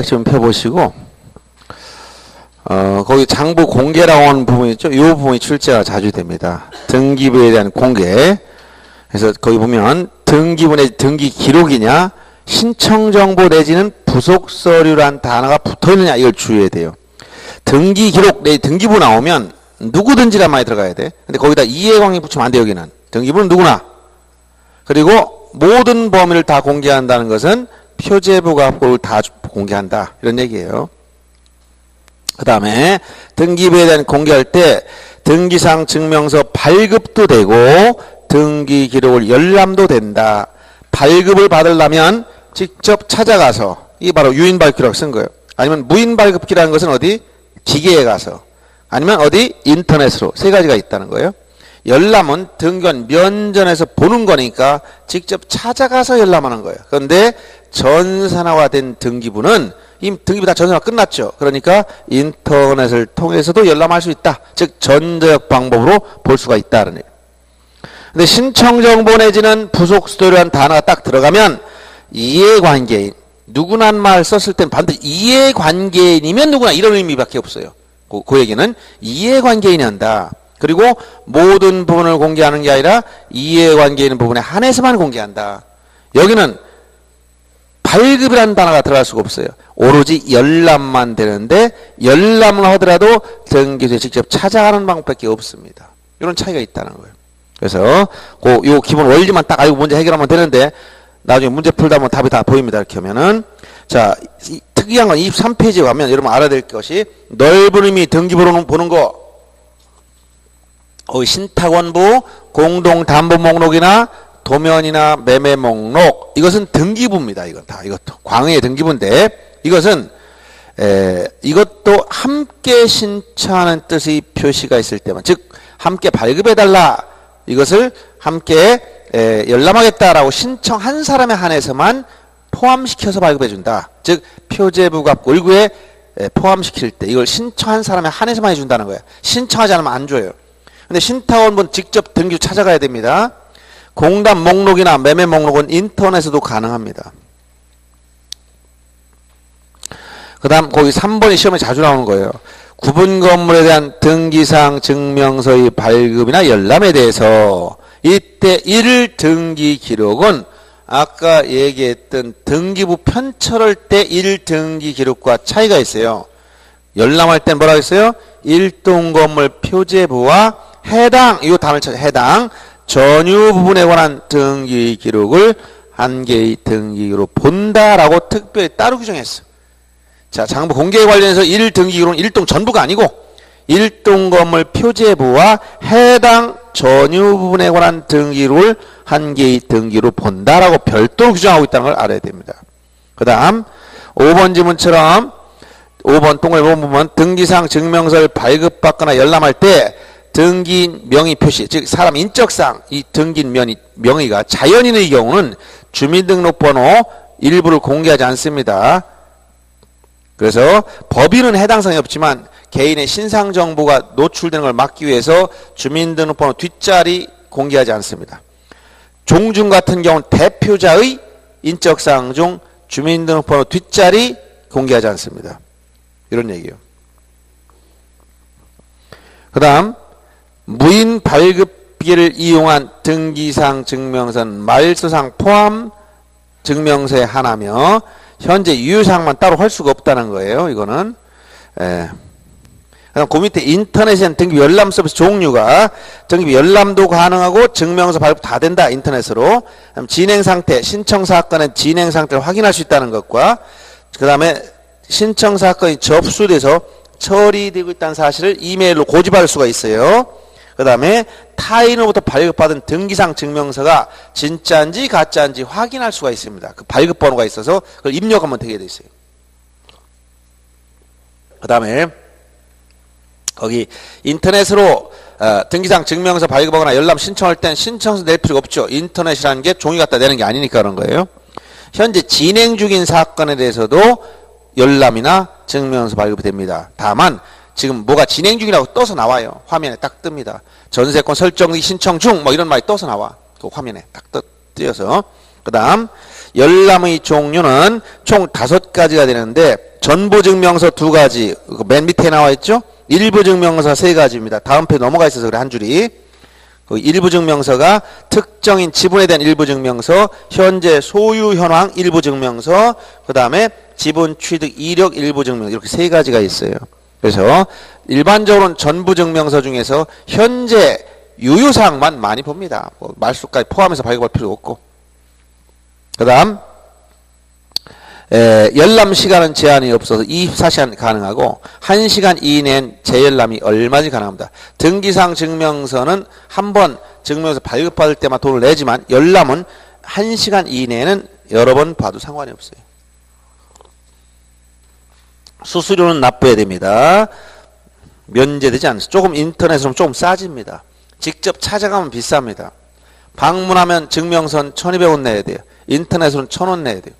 좀 펴보시고 거기 장부 공개라고 하는 부분이 있죠. 이 부분이 출제가 자주 됩니다. 등기부에 대한 공개. 그래서 거기 보면 등기부 내 등기 기록이냐 신청정보 내지는 부속서류란 단어가 붙어있느냐 이걸 주의해야 돼요. 등기 기록 내 등기부 나오면 누구든지란 말이 들어가야 돼. 근데 거기다 이해관계 붙이면 안 돼. 여기는 등기부는 누구나. 그리고 모든 범위를 다 공개한다는 것은 표제부가 그걸 다 공개한다 이런 얘기예요. 그 다음에 등기부에 대한 공개할 때 등기상 증명서 발급도 되고 등기 기록을 열람도 된다. 발급을 받으려면 직접 찾아가서, 이게 바로 유인 발급기라고 쓴 거예요. 아니면 무인 발급기라는 것은 어디? 기계에 가서, 아니면 어디? 인터넷으로. 세 가지가 있다는 거예요. 열람은 등기관 면전에서 보는 거니까 직접 찾아가서 열람하는 거예요. 그런데 전산화된 등기부는 이미 등기부 다 전산화 끝났죠. 그러니까 인터넷을 통해서도 열람할 수 있다. 즉 전자적 방법으로 볼 수가 있다는 얘기예요. 근데 신청정보 내지는 부속서류라는 단어가 딱 들어가면 이해관계인, 누구란 말 썼을 땐 반드시 이해관계인이면 누구나 이런 의미밖에 없어요. 그 얘기는 이해관계인이 한다. 그리고 모든 부분을 공개하는 게 아니라 이해관계인 부분에 한해서만 공개한다. 여기는 발급이라는 단어가 들어갈 수가 없어요. 오로지 열람만 되는데 열람을 하더라도 등기소에 직접 찾아가는 방법밖에 없습니다. 이런 차이가 있다는 거예요. 그래서 요 기본 원리만 딱 알고 문제 해결하면 되는데 나중에 문제 풀다 보면 답이 다 보입니다. 이렇게 하면은 자 특이한 건 23페이지에 가면 여러분 알아야 될 것이 넓은 의미 등기부로 보는 거 신탁원부 공동담보 목록이나 도면이나 매매 목록 이것은 등기부입니다. 이건 다 이것도 광의의 등기부인데 이것은 이것도 함께 신청하는 뜻의 표시가 있을 때만 즉 함께 발급해달라 이것을 함께 열람하겠다라고 신청한 사람에 한해서만 포함시켜서 발급해준다. 즉 표제부가 골구에 포함시킬 때 이걸 신청한 사람에 한해서만 해준다는 거예요. 신청하지 않으면 안 줘요. 근데 신탁원분 직접 등기부 찾아가야 됩니다. 공단 목록이나 매매 목록은 인터넷에도 가능합니다. 그 다음 거기 3번이 시험에 자주 나오는 거예요. 구분 건물에 대한 등기상 증명서의 발급이나 열람에 대해서 이때 1등기 기록은 아까 얘기했던 등기부 편철할 때 1등기 기록과 차이가 있어요. 열람할 땐 뭐라고 했어요? 일동건물 표제부와 해당, 이 단어를 찾아 해당 전유 부분에 관한 등기 기록을 한 개의 등기기로 본다라고 특별히 따로 규정했어. 자, 장부 공개에 관련해서 1등기 기록은 일동 전부가 아니고 일동 건물 표제부와 해당 전유 부분에 관한 등기를 한 개의 등기로 본다라고 별도로 규정하고 있다는 걸 알아야 됩니다. 그 다음 5번 지문처럼 5번 동그라미 보면 등기상 증명서를 발급받거나 열람할 때 등기인 명의 표시, 즉 사람 인적상 이 등기인 명의가 자연인의 경우는 주민등록번호 일부를 공개하지 않습니다. 그래서 법인은 해당 사항이 없지만 개인의 신상정보가 노출되는 걸 막기 위해서 주민등록번호 뒷자리 공개하지 않습니다. 종중 같은 경우는 대표자의 인적사항 중 주민등록번호 뒷자리 공개하지 않습니다. 이런 얘기예요. 그 다음 무인 발급기를 이용한 등기상 증명서는 말소상 포함 증명서에 한하며 현재 유효사항만 따로 할 수가 없다는 거예요. 이거는 그다음 그 밑에 인터넷에는 등기부 열람 서비스 종류가 등기부 열람도 가능하고 증명서 발급 다 된다. 인터넷으로. 진행 상태, 신청 사건의 진행 상태를 확인할 수 있다는 것과 그 다음에 신청 사건이 접수돼서 처리되고 있다는 사실을 이메일로 고집할 수가 있어요. 그 다음에 타인으로부터 발급받은 등기상 증명서가 진짜인지 가짜인지 확인할 수가 있습니다. 그 발급번호가 있어서 그걸 입력하면 되게 돼 있어요. 그 다음에 거기 인터넷으로 등기상 증명서 발급하거나 열람 신청할 땐 신청서 낼 필요가 없죠. 인터넷이라는 게 종이 갖다 내는 게 아니니까 그런 거예요. 현재 진행 중인 사건에 대해서도 열람이나 증명서 발급이 됩니다. 다만 지금 뭐가 진행 중이라고 떠서 나와요. 화면에 딱 뜹니다. 전세권 설정 신청 중 뭐 이런 말이 떠서 나와. 그 화면에 딱 띄어서. 그 다음 열람의 종류는 총 5가지가 되는데 전부증명서 2가지, 맨 밑에 나와 있죠? 일부증명서 3가지입니다. 다음 페이지 넘어가 있어서 그래 한 줄이. 그 일부증명서가 특정인 지분에 대한 일부증명서, 현재 소유 현황 일부증명서, 그 다음에 지분 취득 이력 일부증명서, 이렇게 3가지가 있어요. 그래서 일반적으로는 전부증명서 중에서 현재 유효사항만 많이 봅니다. 뭐 말수까지 포함해서 발급할 필요 없고. 그 다음 열람 시간은 제한이 없어서 24시간 가능하고 1시간 이내엔 재열람이 얼마든지 가능합니다. 등기상 증명서는 한 번 증명서 발급받을 때만 돈을 내지만 열람은 1시간 이내에는 여러 번 봐도 상관이 없어요. 수수료는 납부해야 됩니다. 면제되지 않습니다. 조금 인터넷으로 조금 싸집니다. 직접 찾아가면 비쌉니다. 방문하면 증명서는 1,200원 내야 돼요. 인터넷으로는 1,000원 내야 돼요.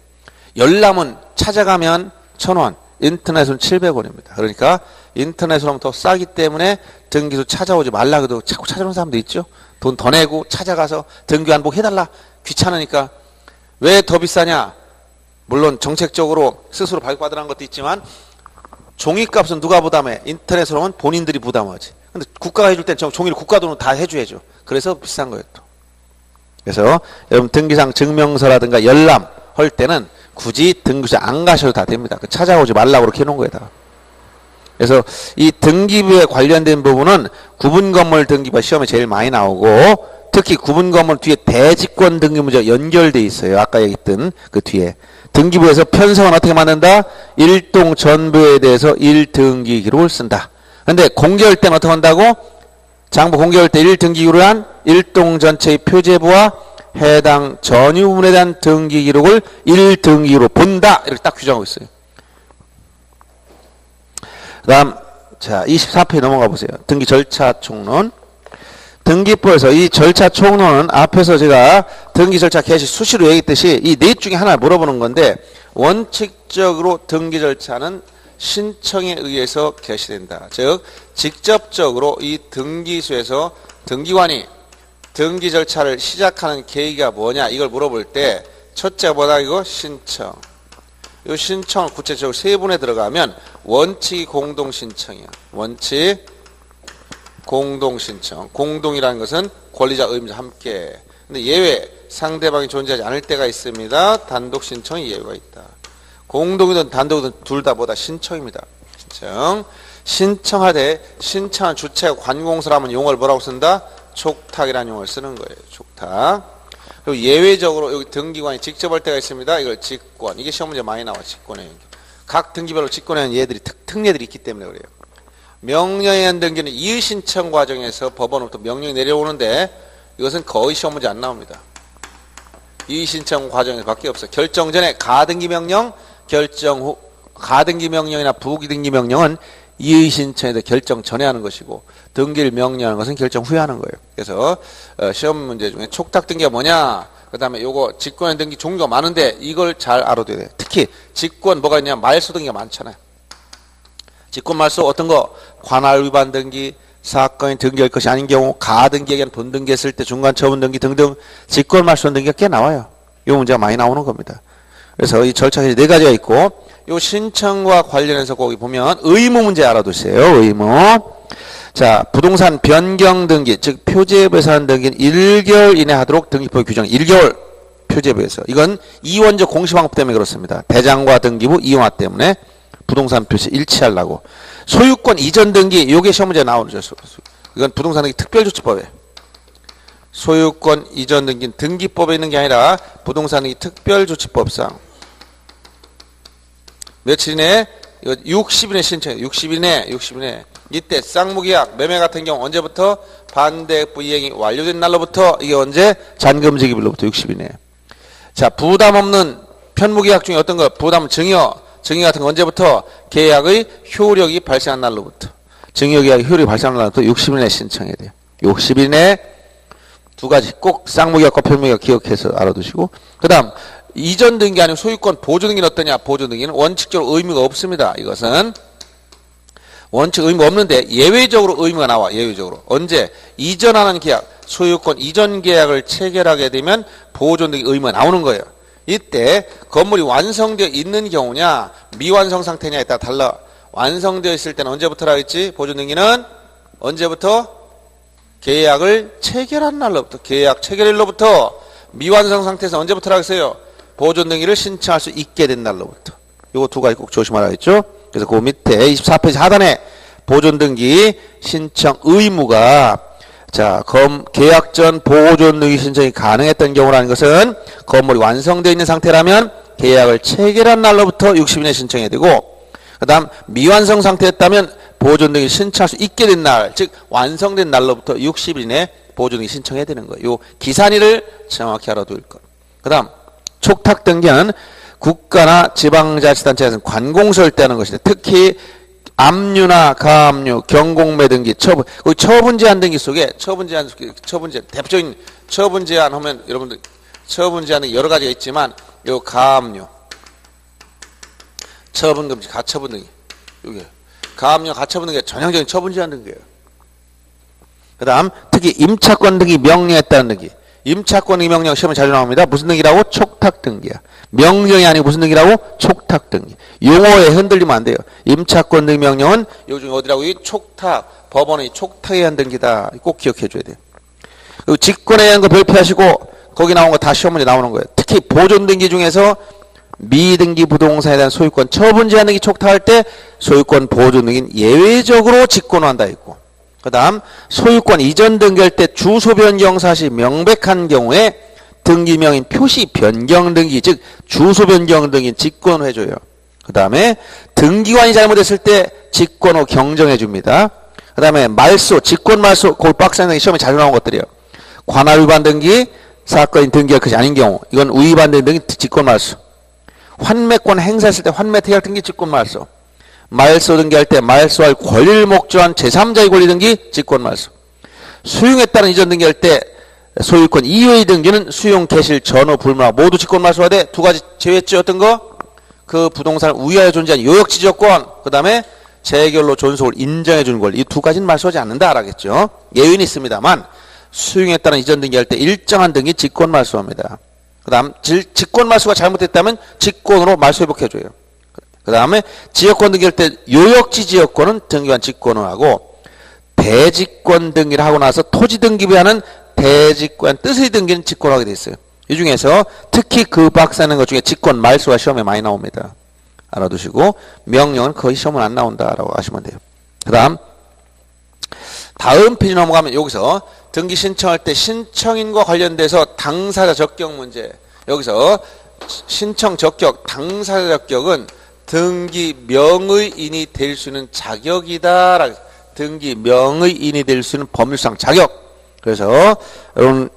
열람은 찾아가면 1,000원, 인터넷은 700원입니다. 그러니까 인터넷으로 하면 더 싸기 때문에 등기소 찾아오지 말라 그래도 자꾸 찾아오는 사람도 있죠. 돈 더 내고 찾아가서 등기 한복 해달라. 귀찮으니까. 왜 더 비싸냐? 물론 정책적으로 스스로 발급받으라는 것도 있지만 종이값은 누가 부담해? 인터넷으로 하면 본인들이 부담하지. 근데 국가가 해줄 땐 종이를 국가 돈으로 다 해줘야죠. 그래서 비싼 거예요 또. 그래서 여러분 등기상 증명서라든가 열람 할 때는 굳이 등기소에 안 가셔도 다 됩니다. 찾아오지 말라고 그렇게 해놓은 거에다가. 그래서 이 등기부에 관련된 부분은 구분건물 등기부가 시험에 제일 많이 나오고 특히 구분건물 뒤에 대지권 등기부가 연결돼 있어요. 아까 얘기했던 그 뒤에. 등기부에서 편성은 어떻게 만든다? 일동 전부에 대해서 1등기 기록을 쓴다. 근데 공개할 때는 어떻게 한다고? 장부 공개할 때 1등기 기록을 한 일동 전체의 표제부와 해당 전유 부분에 대한 등기 기록을 1등기로 본다. 이렇게 딱 규정하고 있어요. 그 다음, 자, 24페이지 넘어가 보세요. 등기 절차 총론. 등기부에서 이 절차 총론은 앞에서 제가 등기 절차 개시 수시로 얘기했듯이 이 넷 중에 하나 물어보는 건데 원칙적으로 등기 절차는 신청에 의해서 개시된다. 즉, 직접적으로 이 등기소에서 등기관이 등기 절차를 시작하는 계기가 뭐냐 이걸 물어볼 때 첫째 뭐다 이거 신청. 이 신청을 구체적으로 세분에 들어가면 원칙이 공동신청이야. 원칙 공동신청. 공동이라는 것은 권리자 의무자 함께. 근데 예외 상대방이 존재하지 않을 때가 있습니다. 단독신청이 예외가 있다. 공동이든 단독이든 둘 다 뭐다 신청입니다. 신청. 신청하되 신청한 주체가 관공서라면 용어를 뭐라고 쓴다? 촉탁이라는 용어를 쓰는 거예요. 촉탁. 그리고 예외적으로 여기 등기관이 직접 할 때가 있습니다. 이걸 직권. 이게 시험 문제 많이 나와. 직권의 연결. 각 등기별로 직권에 대한 예들이 특례들이 있기 때문에 그래요. 명령에 의한 등기는 이의신청 과정에서 법원으로부터 명령이 내려오는데 이것은 거의 시험 문제 안 나옵니다. 이의신청 과정에서 밖에 없어요. 결정 전에 가등기 명령, 결정 후 가등기 명령이나 부기등기 명령은 이의신청에 대해 결정 전에 하는 것이고 등기를 명령하는 것은 결정 후에 하는 거예요. 그래서 시험 문제 중에 촉탁 등기가 뭐냐, 그 다음에 요거 직권의 등기 종류가 많은데 이걸 잘 알아둬야 돼요. 특히 직권 뭐가 있냐, 말소 등기가 많잖아요. 직권 말소 어떤 거, 관할 위반 등기, 사건이 등기할 것이 아닌 경우, 가등기에게는 본등기했을 때 중간 처분 등기 등등 직권 말소 등기가 꽤 나와요. 이 문제가 많이 나오는 겁니다. 그래서 이 절차가 4가지가 있고 요 신청과 관련해서 거기 보면 의무 문제 알아두세요. 의무. 자, 부동산 변경 등기, 즉 표제부에서 한 등기는 1개월 이내 하도록 등기법의 규정. 1개월 표제부에서. 이건 이원적 공시방법 때문에 그렇습니다. 대장과 등기부 이용화 때문에 부동산 표시 일치하려고. 소유권 이전 등기, 요게 시험 문제 나오죠. 이건 부동산 등기 특별조치법이에요. 소유권 이전 등기는 등기법에 있는 게 아니라 부동산 등기 특별조치법상 며칠 이내? 60일에 신청해요. 60일에. 이때 쌍무계약, 매매 같은 경우 언제부터? 반대부 이행이 완료된 날로부터. 이게 언제? 잔금지기일로부터 60일에. 자, 부담 없는 편무계약 중에 어떤 거? 부담 증여 같은 거 언제부터? 계약의 효력이 발생한 날로부터. 증여계약의 효력이 발생한 날로부터 60일 내에 신청해야 돼요. 60일 내에 2가지 꼭 쌍무계약과 편무계약 기억해서 알아두시고, 그 다음 이전 등기 아니면 소유권 보조 등기는 어떠냐? 보조 등기는 원칙적으로 의무가 없습니다. 이것은 원칙 의무 없는데 예외적으로 의무가 나와. 예외적으로. 언제? 이전하는 계약, 소유권 이전 계약을 체결하게 되면 보조 등기 의무가 나오는 거예요. 이때 건물이 완성되어 있는 경우냐 미완성 상태냐에 따라 달라. 완성되어 있을 때는 언제부터라 했지? 보존등기는 언제부터? 계약을 체결한 날로부터. 계약 체결일로부터. 미완성 상태에서 언제부터라 했어요? 보존등기를 신청할 수 있게 된 날로부터. 요거 두 가지 꼭 조심하라 했죠? 그래서 그 밑에 24페이지 하단에 보존등기 신청 의무가 자, 계약 전 보존등기 신청이 가능했던 경우라는 것은 건물이 완성되어 있는 상태라면 계약을 체결한 날로부터 60일에 신청해야 되고, 그 다음 미완성 상태였다면 보존등기 신청할 수 있게 된 날, 즉 완성된 날로부터 60일 이내 보존등기 신청해야 되는 거예요. 요 기산일을 정확히 알아둘 것. 그 다음 촉탁등기는 국가나 지방자치단체에서는 관공서를 떼는 것인데, 특히 압류나 가압류, 경공매 등기, 처분제한 등기 속에 처분제한 대표적인 처분제한 하면 여러분들 처분제한 등기 여러 가지가 있지만 요 가압류, 처분금지, 가처분 등기, 요게 가압류, 가처분 등기가 전형적인 처분제한 등기예요. 그다음 특히 임차권 등기 명령에 따른 등기. 임차권 등기 명령 시험에 자주 나옵니다. 무슨 등기라고? 촉탁 등기야. 명령이 아니고 무슨 등기라고? 촉탁 등기. 용어에 흔들리면 안 돼요. 임차권 등기 명령은 요즘 어디라고? 이 촉탁, 법원의 촉탁에 의한 등기다. 꼭 기억해 줘야 돼요. 그리고 직권에 의한 거 별표하시고 거기 나온 거 다 시험 문제 나오는 거예요. 특히 보존 등기 중에서 미등기 부동산에 대한 소유권 처분 제한 등기 촉탁할 때 소유권 보존 등기는 예외적으로 직권화한다 있고, 그 다음 소유권 이전 등기할 때 주소 변경 사실이 명백한 경우에 등기명인 표시 변경 등기, 즉 주소 변경 등기는 직권을 해줘요. 그 다음에 등기관이 잘못했을 때 직권 후 경정해 줍니다. 그 다음에 말소, 직권 말소, 그 박스 등기 시험에 자주 나온 것들이에요. 관할 위반 등기, 사건인 등기가 그것이 아닌 경우, 이건 위반된 등기 직권 말소. 환매권 행사했을 때 환매 태약 등기 직권 말소. 말소 등기할 때 말소할 권리를 목조한 제3자의 권리 등기 직권 말소. 수용에 따른 이전 등기할 때 소유권 이외의 등기는 수용 개실 전후 불문하 모두 직권 말소가 돼. 두 가지 제외했죠. 어떤 거? 그 부동산을 우위하여 존재한 요역지 지역권, 그 다음에 재결로 존속을 인정해 주는 권리. 이 두 가지는 말소하지 않는다 알았겠죠. 예외는 있습니다만 수용에 따른 이전 등기할 때 일정한 등기 직권 말소합니다. 그 다음 직권 말소가 잘못됐다면 직권으로 말소 회복해줘요. 그 다음에 지역권 등기할 때 요역지 지역권은 등기관 직권을 하고, 대직권 등기를 하고 나서 토지 등기부에 하는 대직권 뜻의 등기는 직권하게 돼 있어요. 이 중에서 특히 그 박스하는 것 중에 직권 말소가 시험에 많이 나옵니다. 알아두시고 명령은 거의 시험은 안 나온다라고 하시면 돼요. 그 다음 페이지 넘어가면 여기서 등기 신청할 때 신청인과 관련돼서 당사자 적격 문제. 여기서 신청 적격, 당사자 적격은 등기 명의인이 될 수 있는 자격이다. 등기 명의인이 될 수 있는 법률상 자격. 그래서 여러분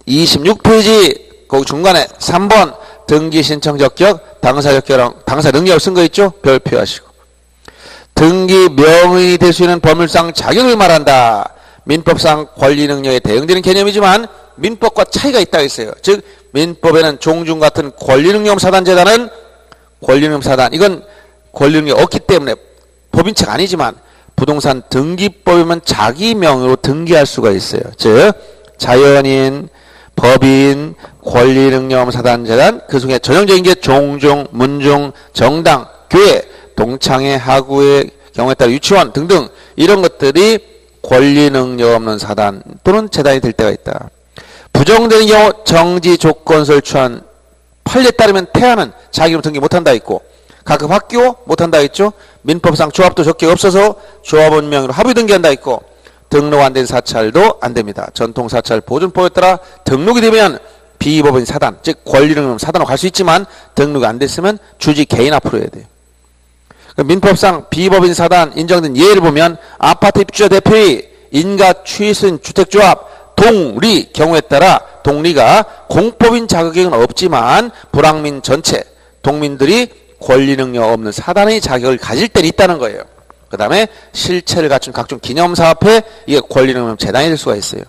26페이지 거기 중간에 3번 등기 신청 적격, 당사 적격이랑 당사 능력을 쓴 거 있죠? 별표하시고. 등기 명의인이 될 수 있는 법률상 자격을 말한다. 민법상 권리 능력에 대응되는 개념이지만 민법과 차이가 있다고 했어요. 즉 민법에는 종중 같은 권리 능력 사단제다는 권리 능력 사단, 이건 권리 능력이 없기 때문에 법인책 아니지만 부동산 등기법이면 자기 명의로 등기할 수가 있어요. 즉 자연인, 법인, 권리능력 사단재단, 그 중에 전형적인 게 종중, 문중, 정당, 교회, 동창회, 하구회, 경우에 따라 유치원 등등 이런 것들이 권리능력 없는 사단 또는 재단이 될 때가 있다. 부정되는 경우 정지 조건서를 취한 판례에 따르면 태아는 자기 이름 등기 못한다 있고, 각급 학교 못한다 있죠. 민법상 조합도 적격이 없어서 조합원 명의로 합의 등기한다 있고, 등록 안 된 사찰도 안 됩니다. 전통사찰 보존법에 따라 등록이 되면 비법인 사단, 즉 권리능력 사단으로 갈 수 있지만 등록이 안 됐으면 주지 개인 앞으로 해야 돼요. 민법상 비법인 사단 인정된 예를 보면 아파트 입주자 대표의 인가 취승 주택조합 동리 경우에 따라 동리가 공법인 자격은 없지만 불황민 전체 동민들이 권리능력 없는 사단의 자격을 가질 때는 있다는 거예요. 그 다음에 실체를 갖춘 각종 기념사업회, 이게 권리능력 재단이 될 수가 있어요.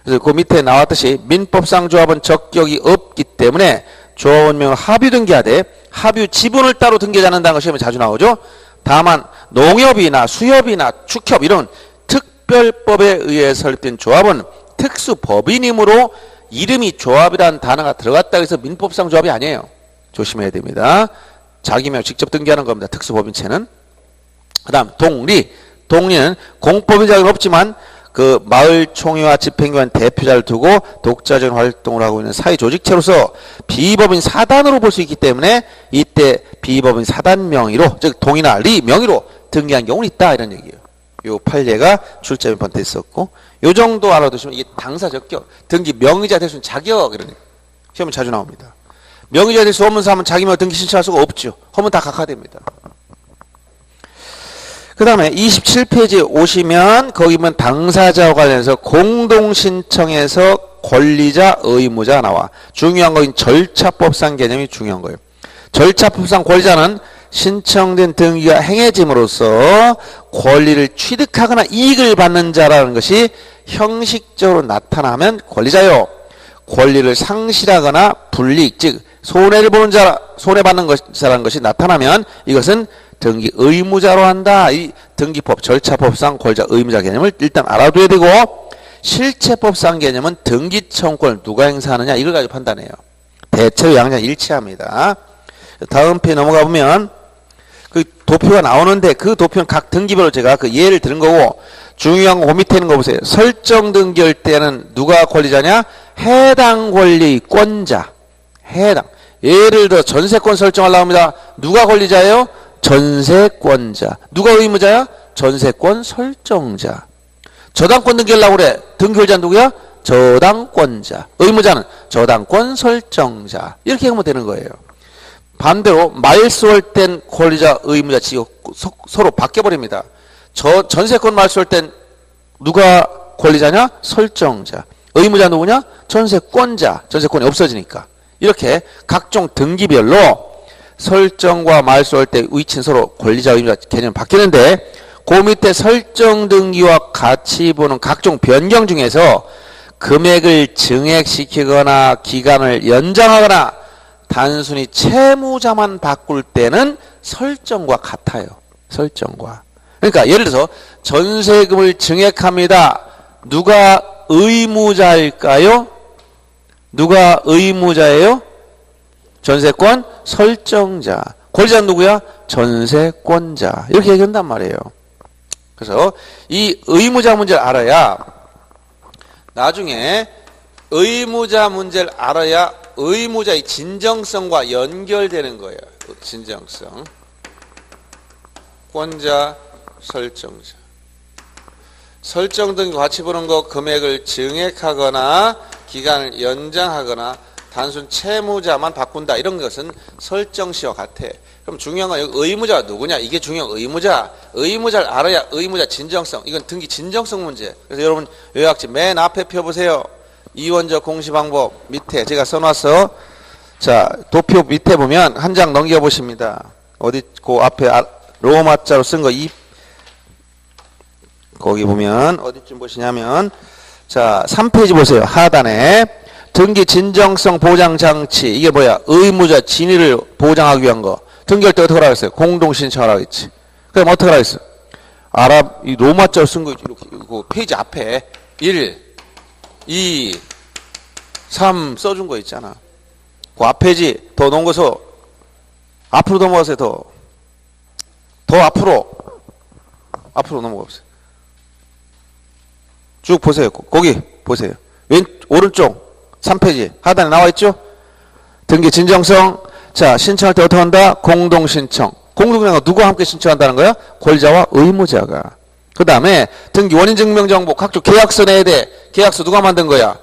그래서 그 밑에 나왔듯이 민법상 조합은 적격이 없기 때문에 조합원명을 합유 등기하되 합유 지분을 따로 등기하지 않는다는 것이 시험에 자주 나오죠. 다만 농협이나 수협이나 축협 이런 특별법에 의해 설립된 조합은 특수법인이므로 이름이 조합이라는 단어가 들어갔다고 해서 민법상 조합이 아니에요. 조심해야 됩니다. 자기명 직접 등기하는 겁니다. 특수법인체는. 그 다음 동리. 동리는 공법인 자격은 없지만 그 마을 총회와 집행위원 대표자를 두고 독자적인 활동을 하고 있는 사회조직체로서 비법인 사단으로 볼 수 있기 때문에 이때 비법인 사단 명의로, 즉 동이나 리 명의로 등기한 경우는 있다, 이런 얘기예요. 요 판례가 출제민 번트 있었고, 요 정도 알아두시면 이게 당사 적격, 등기 명의자 될 수 있는 자격, 이런 얘기. 시험은 자주 나옵니다. 명의자 될 수 없는 사람은 자기 명 등기 신청할 수가 없죠. 하면 다 각하됩니다. 그 다음에 27페이지에 오시면 거기 보면 당사자와 관련해서 공동신청에서 권리자, 의무자 나와. 중요한 거인 절차법상 개념이 중요한 거예요. 절차법상 권리자는 신청된 등기가 행해짐으로써 권리를 취득하거나 이익을 받는 자라는 것이 형식적으로 나타나면 권리자요. 권리를 상실하거나 불이익, 즉 손해를 보는 자, 손해받는 자라는 것이 나타나면 이것은 등기 의무자로 한다. 이 등기법, 절차법상 권리자, 의무자 개념을 일단 알아둬야 되고, 실체법상 개념은 등기 청구권을 누가 행사하느냐 이걸 가지고 판단해요. 대체로 양자 일치합니다. 다음 페이지 넘어가 보면 그 도표가 나오는데 그 도표는 각 등기별로 제가 그 예를 들은 거고, 중요한 거 밑에 있는 거 보세요. 설정 등기할 때는 누가 권리자냐? 해당 권리권자. 해당. 예를 들어 전세권 설정하려고 합니다. 누가 권리자예요? 전세권자. 누가 의무자야? 전세권 설정자. 저당권 등기하려고 그래. 등기권자 누구야? 저당권자. 의무자는 저당권 설정자. 이렇게 하면 되는 거예요. 반대로 말소할 땐 권리자, 의무자 지금 서로 바뀌어버립니다. 전세권 말소할 땐 누가 권리자냐? 설정자. 의무자 누구냐? 전세권자. 전세권이 없어지니까. 이렇게 각종 등기별로 설정과 말소할 때 위치는 서로 권리자, 의무자 개념이 바뀌는데, 그 밑에 설정 등기와 같이 보는 각종 변경 중에서 금액을 증액시키거나 기간을 연장하거나 단순히 채무자만 바꿀 때는 설정과 같아요. 설정과. 그러니까 예를 들어서 전세금을 증액합니다. 누가 의무자일까요? 누가 의무자예요? 전세권 설정자. 권리자는 누구야? 전세권자. 이렇게 얘기한단 말이에요. 그래서 이 의무자 문제를 알아야, 나중에 의무자 문제를 알아야 의무자의 진정성과 연결되는 거예요. 진정성. 권자, 설정자. 설정 등과 같이 보는 거, 금액을 증액하거나 기간을 연장하거나 단순 채무자만 바꾼다, 이런 것은 설정시와 같아. 그럼 중요한 건 여기 의무자가 누구냐, 이게 중요한 의무자. 의무자를 알아야 의무자 진정성, 이건 등기 진정성 문제. 그래서 여러분 요약지 맨 앞에 펴보세요. 이원적 공시방법 밑에 제가 써놨어. 자, 도표 밑에 보면 한 장 넘겨보십니다. 어디 그 앞에 로마자로 쓴 거 거기 보면 어디쯤 보시냐면, 자 3페이지 보세요. 하단에 등기 진정성 보장 장치, 이게 뭐야? 의무자 진위를 보장하기 위한 거. 등기할 때 어떻게 하라고 했어요? 공동신청하라고 했지. 그럼 어떻게 하라고 했어? 이 로마자로 쓴 거 이렇게 그 페이지 앞에 1, 2, 3 써준 거 있잖아. 그 앞 페이지 더 넘어서 앞으로 넘어가세요. 더 앞으로 넘어가 보세요. 쭉 보세요. 거기 보세요. 오른쪽 3페이지 하단에 나와 있죠? 등기 진정성. 자, 신청할 때 어떻게 한다? 공동신청. 공동신청 누구와 함께 신청한다는 거야? 권리자와 의무자가. 그 다음에 등기 원인증명정보 각종 계약서 내야 돼. 계약서 누가 만든 거야?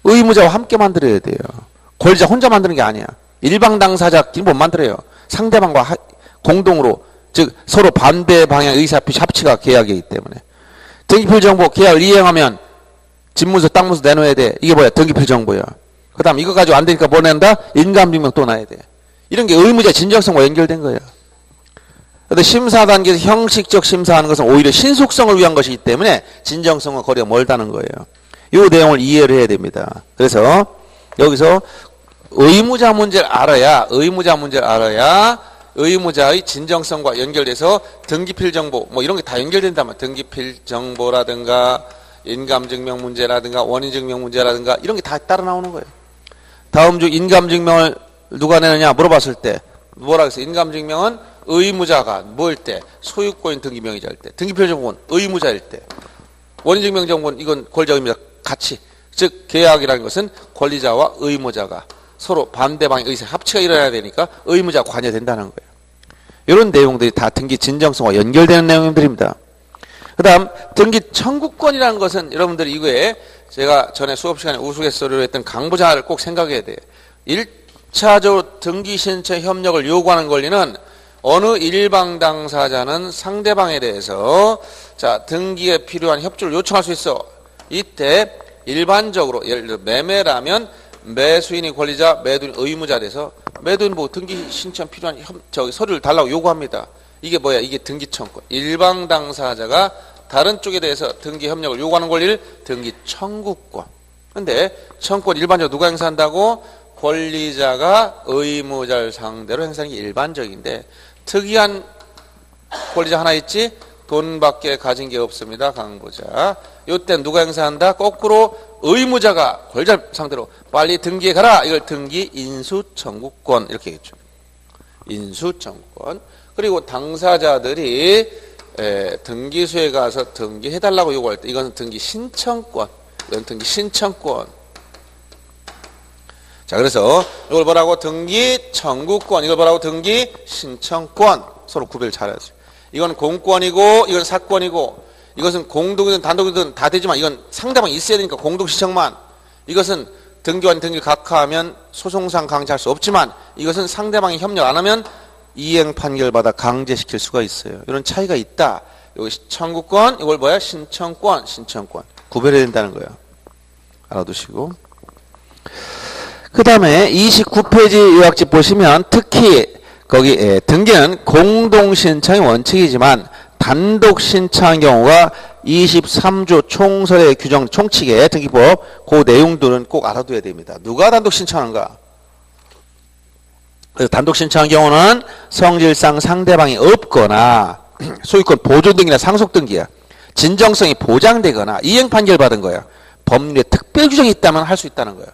의무자와 함께 만들어야 돼요. 권리자 혼자 만드는 게 아니야. 일방 당사자끼리 못 만들어요. 상대방과 공동으로, 즉 서로 반대 방향 의사 합치가 계약이기 때문에. 등기필정보 계약을 이행하면 집문서 땅문서 내놓아야 돼. 이게 뭐야? 등기필정보야. 그 다음 이거 가지고 안 되니까 뭐 낸다? 인감증명 또 놔야 돼. 이런 게 의무자 진정성과 연결된 거예요. 그런데 심사 단계에서 형식적 심사하는 것은 오히려 신속성을 위한 것이기 때문에 진정성과 거리가 멀다는 거예요. 이 내용을 이해를 해야 됩니다. 그래서 여기서 의무자 문제를 알아야 의무자의 진정성과 연결돼서 등기필정보 뭐 이런 게 다 연결된다면 등기필정보라든가 인감증명 문제라든가 원인증명 문제라든가 이런 게 다 따라 나오는 거예요. 다음 주 인감증명을 누가 내느냐 물어봤을 때 뭐라 그랬어요? 인감증명은 의무자가 뭐일 때? 소유권인 등기명의자일 때. 등기표정본 의무자일 때. 원인증명정본 이건 권리자 의무자 같이. 즉 계약이라는 것은 권리자와 의무자가 서로 반대방의 의사 합치가 일어나야 되니까 의무자가 관여된다는 거예요. 이런 내용들이 다 등기 진정성과 연결되는 내용들입니다. 그 다음 등기 청구권이라는 것은 여러분들이 이거에 제가 전에 수업 시간에 우스갯소리로 했던 강부자를 꼭 생각해야 돼요. 1차적으로 등기 신청 협력을 요구하는 권리는 어느 일방 당사자는 상대방에 대해서 자 등기에 필요한 협조를 요청할 수 있어. 이때 일반적으로 예를 들어 매매라면 매수인이 권리자, 매도인이 의무자 돼서 매도인 뭐 등기 신청 필요한 서류를 달라고 요구합니다. 이게 뭐야? 이게 등기 청구권. 일방 당사자가 다른 쪽에 대해서 등기 협력을 요구하는 권리를 등기 청구권. 근데 청구권 일반적으로 누가 행사한다고? 권리자가 의무자를 상대로 행사하는 게 일반적인데 특이한 권리자 하나 있지? 돈밖에 가진 게 없습니다. 강부자. 이때 누가 행사한다? 거꾸로 의무자가 권리자 상대로 빨리 등기해 가라. 이걸 등기 인수청구권 이렇게 했죠. 인수청구권. 그리고 당사자들이 등기소에 가서 등기해달라고 요구할 때 이것은 등기 신청권. 이건 등기 신청권. 자, 그래서 이걸 뭐라고? 등기 청구권. 이걸 뭐라고? 등기 신청권. 서로 구별 잘해야지. 이건 공권이고 이건 사권이고 이것은 공동이든 단독이든 다 되지만 이건 상대방이 있어야 되니까 공동신청만. 이것은 등기와 등기를 각하하면 소송상 강제할 수 없지만 이것은 상대방이 협력 안 하면 이행 판결받아 강제시킬 수가 있어요. 이런 차이가 있다. 여기 청구권, 이걸 뭐야? 신청권, 신청권. 구별해야 된다는 거예요. 알아두시고. 그 다음에 29페이지 요약집 보시면 특히 거기 등기는 공동신청이 원칙이지만 단독신청한 경우가 23조 총설의 규정 총칙의 등기법 그 내용들은 꼭 알아둬야 됩니다. 누가 단독신청하는가? 그래서 단독신청한 경우는 성질상 상대방이 없거나 소유권 보존 등기나 상속 등기야. 진정성이 보장되거나 이행 판결 받은 거야. 법률에 특별 규정이 있다면 할 수 있다는 거야.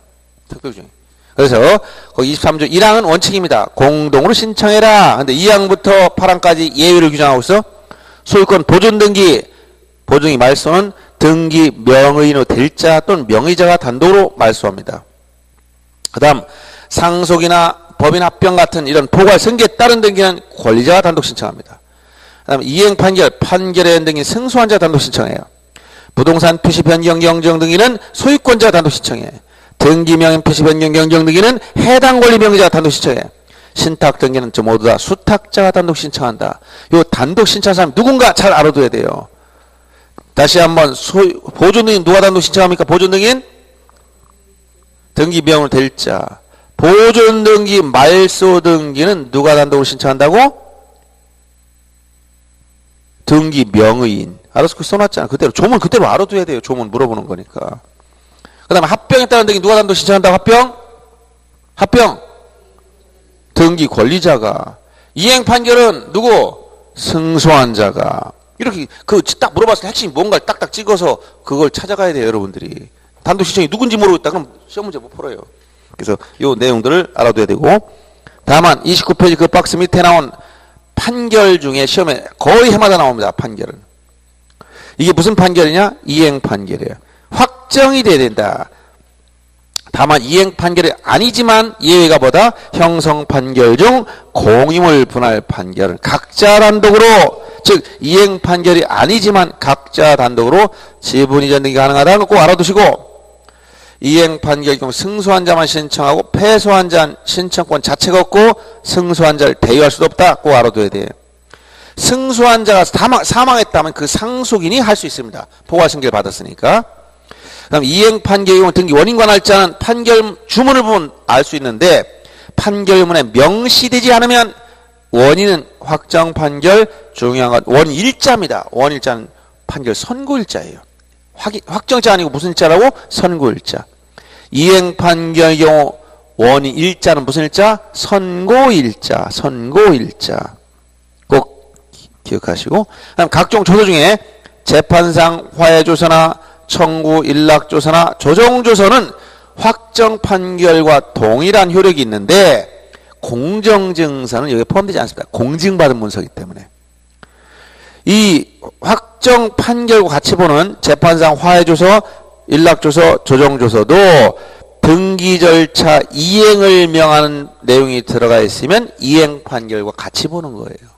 특별 규정. 그래서 거기 23조 1항은 원칙입니다. 공동으로 신청해라. 근데 2항부터 8항까지 예외를 규정하고 있어. 소유권 보존 등기, 보존이 말소는 등기 명의인으로 될 자 또는 명의자가 단독으로 말소합니다. 그 다음 상속이나 법인 합병 같은 이런 포괄 승계에 따른 등기는 권리자가 단독 신청합니다. 그 다음 이행 판결, 판결에 대한 등기 승소한 자가 단독 신청해요. 부동산 표시 변경 경정 등기는 소유권자가 단독 신청해. 등기명인 표시 변경 경정 등기는 해당 권리 명의자가 단독 신청해. 신탁 등기는 모두 다 수탁자가 단독 신청한다. 요 단독 신청한 사람 누군가 잘 알아둬야 돼요. 다시 한번 보존 등기는 누가 단독 신청합니까? 보존 등기는 등기명으로 될 자. 보존 등기, 말소 등기는 누가 단독으로 신청한다고? 등기 명의인. 알아서 그 써놨잖아. 그대로 조문 그대로 알아둬야 돼요. 조문 물어보는 거니까. 그 다음에 합병에 따른 등기 누가 단독 신청한다고? 합병? 합병. 등기 권리자가. 이행 판결은 누구? 승소한 자가. 이렇게 그 딱 물어봤을 때 핵심이 뭔가를 딱딱 찍어서 그걸 찾아가야 돼요. 여러분들이. 단독 신청이 누군지 모르겠다. 그럼 시험 문제 못 풀어요. 그래서 이 내용들을 알아둬야 되고, 다만 29페이지 그 박스 밑에 나온 판결 중에 시험에 거의 해마다 나옵니다. 판결은. 이게 무슨 판결이냐? 이행 판결이에요. 확정이 돼야 된다. 다만 이행 판결이 아니지만 예외가 뭐다? 형성 판결 중 공유물 분할 판결은 각자 단독으로, 즉 이행 판결이 아니지만 각자 단독으로 지분 이전 등기 가능하다는 거 꼭 알아두시고, 이행 판결 경우 승소한 자만 신청하고 패소한 자는 신청권 자체가 없고 승소한 자를 대유할 수도 없다. 꼭 알아둬야 돼. 승소한 자가 사망했다면 그 상속인이 할 수 있습니다. 포괄승계를 받았으니까. 그 다음 이행 판결 경우 등기 원인 관할 자는 판결 주문을 보면 알 수 있는데 판결문에 명시되지 않으면 원인은 확정 판결, 중요한 건 원일자입니다. 원일자는 판결 선고일자예요. 확정자 아니고 무슨 일자라고? 선고일자. 이행 판결 경우 원인 일자는 무슨 일자? 선고일자. 선고일자. 꼭 기억하시고, 그다음 각종 조서 중에 재판상 화해조서나 청구, 일락조서나 조정조서는 확정 판결과 동일한 효력이 있는데 공정증서는 여기에 포함되지 않습니다. 공증받은 문서이기 때문에. 이 확정 판결과 같이 보는 재판상 화해조서, 일락조서, 조정조서도 등기 절차 이행을 명하는 내용이 들어가 있으면 이행 판결과 같이 보는 거예요.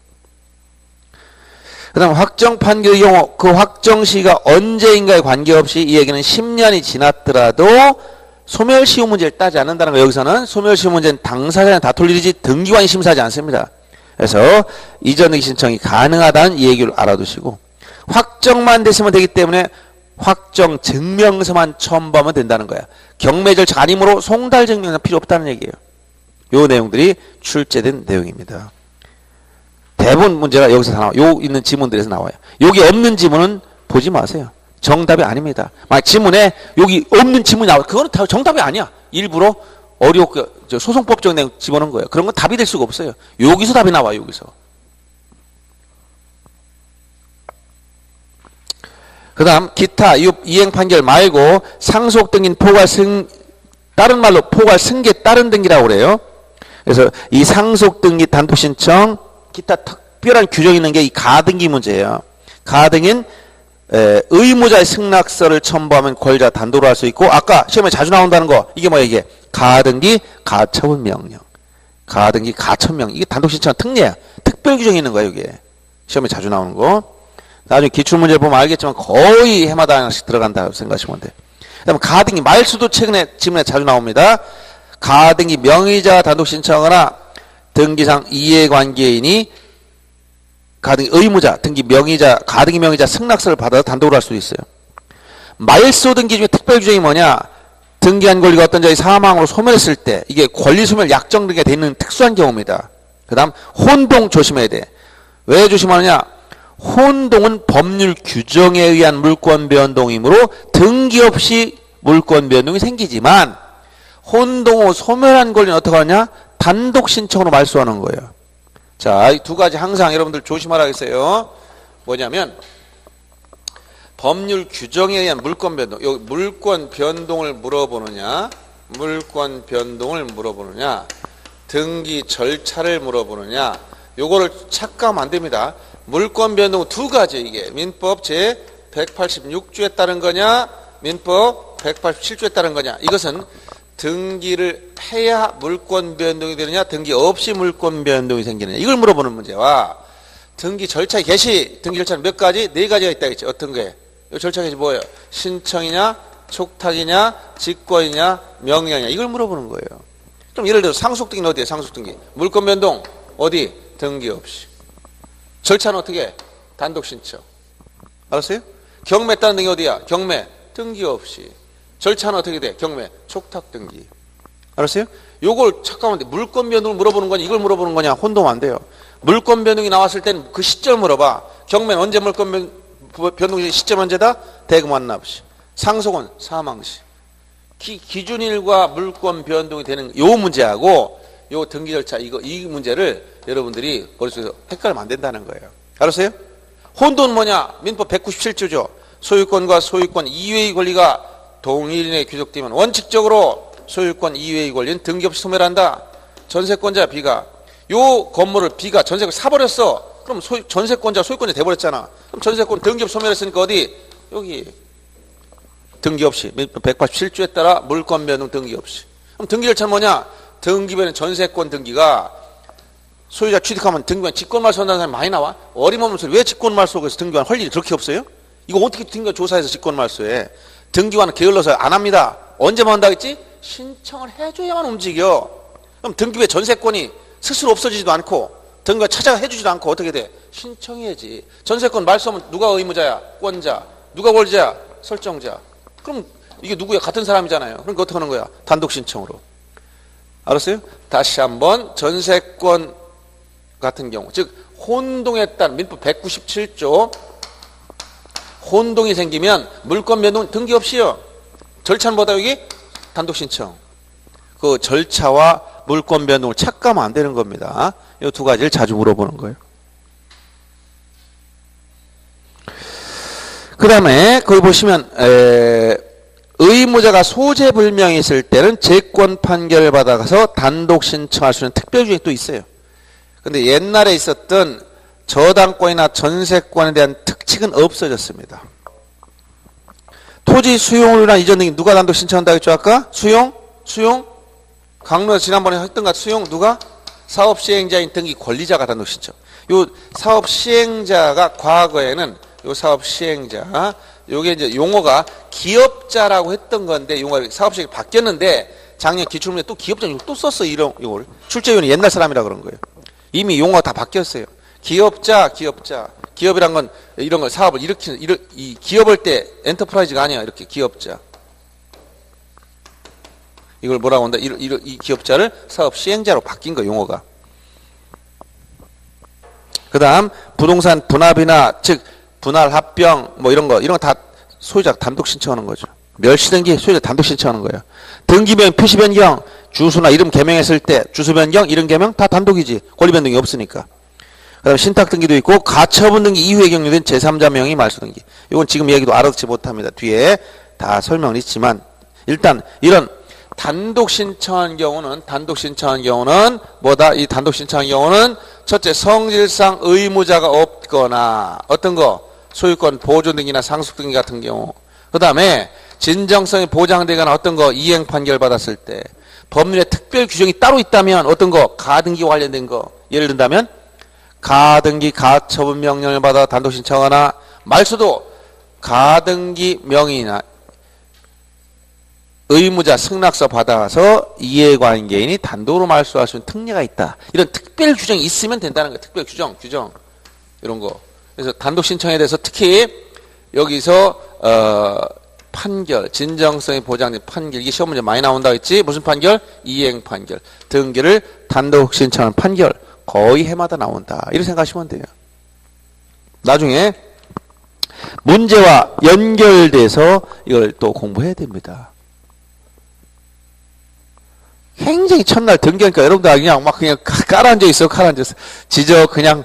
그 다음 확정 판결의 경우 그 확정 시기가 언제인가에 관계없이 이 얘기는 10년이 지났더라도 소멸시효 문제를 따지 않는다는 거예요. 여기서는 소멸시효 문제는 당사자는 다툴 일이지 등기관이 심사하지 않습니다. 그래서 이전 등기 신청이 가능하다는 이 얘기를 알아두시고 확정만 됐으면 되기 때문에 확정 증명서만 첨부하면 된다는 거야. 경매 절차 아니므로 송달 증명서 필요 없다는 얘기예요. 요 내용들이 출제된 내용입니다. 대부분 문제가 여기서 다 나와요. 요 있는 지문들에서 나와요. 여기 없는 지문은 보지 마세요. 정답이 아닙니다. 만약 지문에 여기 없는 지문이 나와요. 그거는 다 정답이 아니야. 일부러 어렵게 소송법적 내용 집어넣은 거예요. 그런 건 답이 될 수가 없어요. 여기서 답이 나와요. 여기서. 그 다음 기타 이행 판결 말고 상속 등기는 포괄 다른 말로 포괄 승계 따른 등기라고 그래요. 그래서 이 상속 등기 단독 신청 기타 특별한 규정이 있는 게 이 가등기 문제예요. 가등기는 의무자의 승낙서를 첨부하면 권리자 단독으로 할 수 있고 아까 시험에 자주 나온다는 거 이게 뭐야 이게 가등기 가처분 명령 가등기 가처분 명령 이게 단독 신청 특례야. 특별 규정이 있는 거야 이게 시험에 자주 나오는 거. 나중에 기출문제를 보면 알겠지만 거의 해마다 하나씩 들어간다고 생각하시면 돼. 그 다음에 가등기 말수도 최근에 지문에 자주 나옵니다. 가등기 명의자 단독 신청하거나 등기상 이해관계인이 가등기 의무자, 등기 명의자, 가등기 명의자 승낙서를 받아서 단독으로 할 수도 있어요. 말소 등기 중에 특별 규정이 뭐냐? 등기한 권리가 어떤 자의 사망으로 소멸했을 때 이게 권리 소멸 약정 등기가 되는 특수한 경우입니다. 그 다음 혼동 조심해야 돼. 왜 조심하느냐? 혼동은 법률 규정에 의한 물권 변동이므로 등기 없이 물권 변동이 생기지만 혼동 후 소멸한 권리는 어떻게 하느냐? 단독 신청으로 말소하는 거예요. 자, 이 두 가지 항상 여러분들 조심하라겠어요. 뭐냐면 법률 규정에 의한 물권 변동. 여기 물권 변동을 물어보느냐? 물권 변동을 물어보느냐? 등기 절차를 물어보느냐? 요거를 착각하면 안 됩니다. 물권 변동은 두 가지 이게 민법 제 186조에 따른 거냐? 민법 187조에 따른 거냐? 이것은 등기를 해야 물권 변동이 되느냐 등기 없이 물권 변동이 생기느냐 이걸 물어보는 문제와 등기 절차 개시 등기 절차는 몇 가지? 네 가지가 있다 했죠. 어떤 거에? 이 절차 개시 뭐예요? 신청이냐 촉탁이냐 직권이냐 명령이냐 이걸 물어보는 거예요. 좀 예를 들어 상속 등기는 어디에? 상속 등기 물권 변동 어디? 등기 없이 절차는 어떻게? 단독 신청 알았어요? 경매 따는 등기 어디야? 경매 등기 없이 절차는 어떻게 돼? 경매, 촉탁 등기. 알았어요? 요걸 착각하면 돼. 물권 변동을 물어보는 거냐, 이걸 물어보는 거냐, 혼동 안 돼요. 물권 변동이 나왔을 때는 그 시점을 물어봐. 경매는 언제 물권 변동이 시점 언제다? 대금 완납 시. 상속은 사망 시. 기준일과 물권 변동이 되는 요 문제하고 요 등기 절차, 이 문제를 여러분들이 머릿속에서 헷갈리면 안 된다는 거예요. 알았어요? 혼동은 뭐냐? 민법 197조죠. 소유권과 소유권 이외의 권리가 동일인에 귀속되면 원칙적으로 소유권 이외의 권리는 등기 없이 소멸한다. 전세권자 B가 요 건물을 B가 전세권 사버렸어. 그럼 전세권자 소유권자 돼버렸잖아. 그럼 전세권 등기 없이 소멸했으니까 어디? 여기 등기 없이 187조에 따라 물권 변동 등기 없이. 그럼 등기 절차는 뭐냐? 등기변은 전세권 등기가 소유자 취득하면 등기관 직권말소 한다는 사람이 많이 나와. 어림없는 소리 왜 직권말소에서 등기관 할 일이 그렇게 없어요? 이거 어떻게 등기관 조사해서 직권말소해? 등기관은 게을러서 안 합니다. 언제만 한다 했지? 신청을 해줘야만 움직여. 그럼 등기부의 전세권이 스스로 없어지지도 않고 등기가 찾아가 해주지도 않고 어떻게 돼? 신청해야지. 전세권 말소하면 누가 의무자야? 권자. 누가 권리자야? 설정자. 그럼 이게 누구야? 같은 사람이잖아요. 그러니까 어떻게 하는 거야? 단독 신청으로. 알았어요? 다시 한번 전세권 같은 경우 즉 혼동에 따른 민법 197조 혼동이 생기면 물권 변동 등기 없이요. 절차는 뭐다 여기? 단독 신청. 그 절차와 물권 변동을 착각하면 안 되는 겁니다. 이 두 가지를 자주 물어보는 거예요. 그 다음에 거기 보시면 의무자가 소재불명이 있을 때는 재권 판결을 받아가서 단독 신청할 수 있는 특별규정이 또 있어요. 근데 옛날에 있었던 저당권이나 전세권에 대한 특칙은 없어졌습니다. 토지 수용료나 이전 등기 누가 단독 신청한다고 했죠 아까? 수용? 강릉에서 지난번에 했던 것 수용 누가? 사업 시행자인 등기 권리자가 단독 신청. 요 사업 시행자가 과거에는 요 사업 시행자 요게 이제 용어가 기업자라고 했던 건데 용어가 사업 시행자 바뀌었는데 작년 기출문제 또 기업자 또 썼어 이런 용어를. 출제위원이 옛날 사람이라 그런 거예요. 이미 용어가 다 바뀌었어요. 기업자. 기업이란 건 이런 걸 사업을 일으키는 이 기업할 때 엔터프라이즈가 아니야. 이렇게 기업자. 이걸 뭐라고 한다? 이 기업자를 사업 시행자로 바뀐 거 용어가. 그다음 부동산 분합이나 즉 분할 합병 뭐 이런 거 다 소유자 단독 신청하는 거죠. 멸시 등기 소유자 단독 신청하는 거예요. 등기명 표시 변경 주소나 이름 개명했을 때 주소 변경 이름 개명 다 단독이지. 권리 변동이 없으니까. 그다음에 신탁 등기도 있고 가처분 등기 이후에 격려된 제3자 명의 말소 등기. 이건 지금 얘기도 알아듣지 못합니다. 뒤에 다 설명은 있지만 일단 이런 단독 신청한 경우는 뭐다? 이 단독 신청한 경우는 첫째 성질상 의무자가 없거나 어떤 거 소유권 보존 등기나 상속 등기 같은 경우. 그다음에 진정성이 보장되거나 어떤 거 이행 판결 받았을 때 법률에 특별 규정이 따로 있다면 어떤 거 가등기 관련된 거 예를 든다면 가등기 가처분 명령을 받아 단독 신청하거나 말소도 가등기 명의나 의무자 승낙서 받아서 이해관계인이 단독으로 말소할 수 있는 특례가 있다. 이런 특별 규정이 있으면 된다는 거예요. 특별 규정 이런 거. 그래서 단독 신청에 대해서 특히 여기서 판결, 진정성이 보장된 판결 이게 시험 문제 많이 나온다고 했지. 무슨 판결? 이행 판결. 등기를 단독 신청하는 판결 거의 해마다 나온다. 이렇게 생각하시면 돼요. 나중에 문제와 연결돼서 이걸 또 공부해야 됩니다. 굉장히 첫날 등기하니까 여러분들 그냥 막 그냥 깔아앉아 있어. 지적 그냥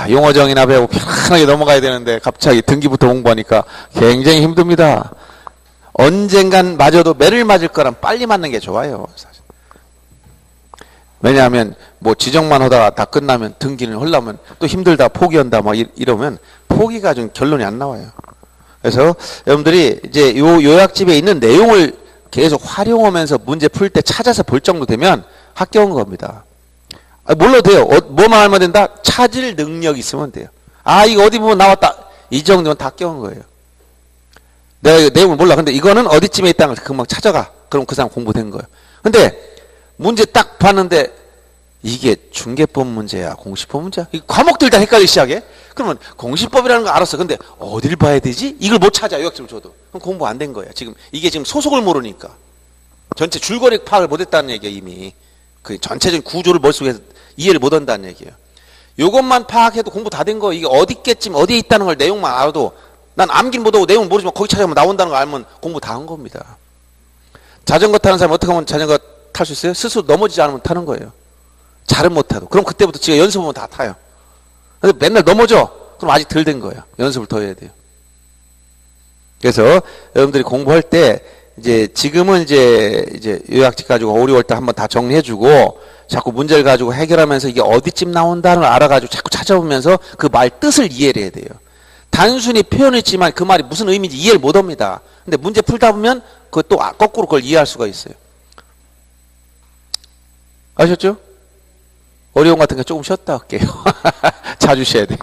용어정의나 배우고 편안하게 넘어가야 되는데 갑자기 등기부터 공부하니까 굉장히 힘듭니다. 언젠간 맞아도 매를 맞을 거랑 빨리 맞는 게 좋아요. 사실. 왜냐하면 뭐 지적만 하다가 다 끝나면 등기는 하려면 또 힘들다 포기한다 막 이러면 포기가 좀 결론이 안 나와요. 그래서 여러분들이 이제 요 요약집에 있는 내용을 계속 활용하면서 문제 풀 때 찾아서 볼 정도 되면 합격한 겁니다. 몰라도 돼요. 뭐만 알면 된다? 찾을 능력이 있으면 돼요. 이거 어디 보면 나왔다. 이 정도면 다 합격한 거예요. 내가 내용을 몰라. 근데 이거는 어디쯤에 있다는 걸 금방 찾아가. 그럼 그 사람 공부된 거예요. 근데 문제 딱 봤는데 이게 중개법 문제야? 공시법 문제야? 이 과목들 다 헷갈리기 시작해? 그러면 공시법이라는 거 알았어. 근데 어딜 봐야 되지? 이걸 못 찾아. 요약집을 줘도. 그럼 공부 안 된 거야. 이게 지금 소속을 모르니까. 전체 줄거리 파악을 못했다는 얘기야 이미. 그 전체적인 구조를 머릿속에서 이해를 못한다는 얘기예요. 요것만 파악해도 공부 다 된 거. 이게 어디께쯤 어디에 있다는 걸 내용만 알아도 난 암긴 못하고 내용을 모르지만 거기 찾아보면 나온다는 걸 알면 공부 다 한 겁니다. 자전거 타는 사람 어떻게 하면 자전거 탈 수 있어요? 스스로 넘어지지 않으면 타는 거예요. 잘은 못해도. 그럼 그때부터 지가 연습하면 다 타요. 근데 맨날 넘어져. 그럼 아직 덜 된 거예요. 연습을 더 해야 돼요. 그래서 여러분들이 공부할 때 지금은 이제 요약집 가지고 5, 6월 때 한번 다 정리해주고 자꾸 문제를 가지고 해결하면서 이게 어디쯤 나온다는 걸 알아가지고 자꾸 찾아보면서 그 말 뜻을 이해를 해야 돼요. 단순히 표현했지만 그 말이 무슨 의미인지 이해를 못 합니다. 근데 문제 풀다 보면 그것도 거꾸로 그걸 이해할 수가 있어요. 아셨죠? 어려움 같은 거 조금 쉬었다 할게요. 자주 쉬어야 돼.